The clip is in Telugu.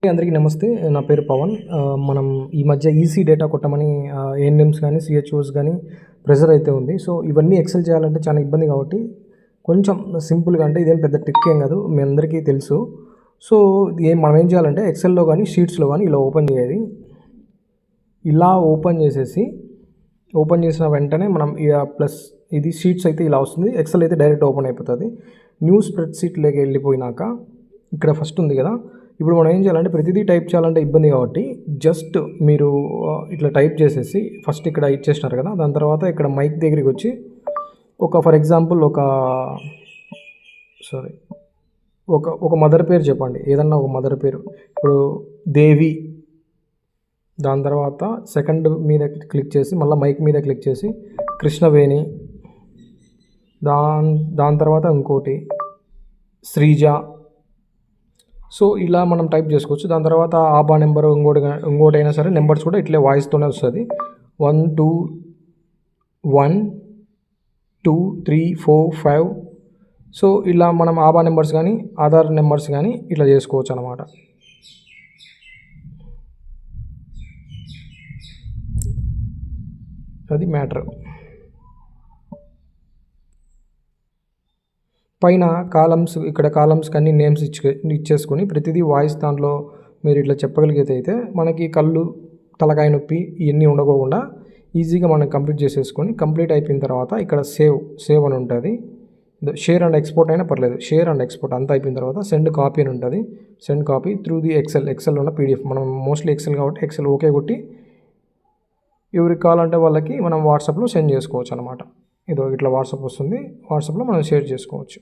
అందరికీ నమస్తే. నా పేరు పవన్. మనం ఈ మధ్య ఈసీ డేటా కొట్టమని ఏఎన్ఎమ్స్ కానీ, సిహెచ్ఓస్ కానీ ప్రెజర్ అయితే ఉంది. సో ఇవన్నీ ఎక్సెల్ చేయాలంటే చాలా ఇబ్బంది కాబట్టి కొంచెం సింపుల్గా, అంటే ఇదేం పెద్ద ట్రిక్ ఏం కాదు, మీ అందరికీ తెలుసు. సో మనం ఏం చేయాలంటే ఎక్సెల్లో కానీ షీట్స్లో కానీ ఇలా ఓపెన్ చేయాలి. ఇలా ఓపెన్ చేసిన వెంటనే మనం ప్లస్ ఇది షీట్స్ అయితే ఇలా వస్తుంది, ఎక్సెల్ అయితే డైరెక్ట్ ఓపెన్ అయిపోతుంది. న్యూ స్ప్రెడ్ షీట్లోకి వెళ్ళిపోయినాక ఇక్కడ ఫస్ట్ ఉంది కదా, ఇప్పుడు మనం ఏం చేయాలంటే ప్రతిదీ టైప్ చేయాలంటే ఇబ్బంది కాబట్టి జస్ట్ మీరు ఇట్లా టైప్ చేసేసి ఫస్ట్ ఇక్కడ ఇచ్చేసినారు కదా, దాని తర్వాత ఇక్కడ మైక్ దగ్గరికి వచ్చి ఫర్ ఎగ్జాంపుల్ ఒక మదర్ పేరు చెప్పండి, ఏదన్నా ఒక మదర్ పేరు. ఇప్పుడు దేవి, దాని తర్వాత సెకండ్ మీద క్లిక్ చేసి మళ్ళీ మైక్ మీద క్లిక్ చేసి కృష్ణవేణి, దాని తర్వాత ఇంకోటి శ్రీజ. సో ఇలా మనం టైప్ చేసుకోవచ్చు. దాని తర్వాత ఆబా నెంబర్ ఇంకోటి అయినా సరే నెంబర్స్ కూడా ఇట్లే వాయిస్తోనే వస్తుంది. 1 2 1 2 3 4 5. సో ఇలా మనం ఆబా నెంబర్స్ కానీ ఆధార్ నెంబర్స్ కానీ ఇట్లా చేసుకోవచ్చు అన్నమాట. అది మ్యాటర్. పైన కాలమ్స్, ఇక్కడ కాలమ్స్కి అన్ని నేమ్స్ ఇచ్చేసుకొని ప్రతిదీ వాయిస్ దాంట్లో మీరు ఇట్లా చెప్పగలిగితే అయితే మనకి కళ్ళు, తలకాయ నొప్పి ఇవన్నీ ఉండకోకుండా ఈజీగా మనం కంప్లీట్ చేసేసుకొని, కంప్లీట్ అయిపోయిన తర్వాత ఇక్కడ సేవ్ అని ఉంటుంది. షేర్ అండ్ ఎక్స్పోర్ట్ అయినా పర్లేదు, షేర్ అండ్ ఎక్స్పోర్ట్ అంతా అయిపోయిన తర్వాత సెండ్ కాపీ అని ఉంటుంది. Send copy through the excel ఉన్న పీడిఎఫ్. మనం మోస్ట్లీ ఎక్సెల్ కాబట్టి ఎక్సెల్ ఓకే కొట్టి ఎవరికి కావాలంటే వాళ్ళకి మనం వాట్సాప్లో సెండ్ చేసుకోవచ్చు అనమాట. ఇట్లా వాట్సాప్ వస్తుంది, వాట్సాప్లో మనం షేర్ చేసుకోవచ్చు.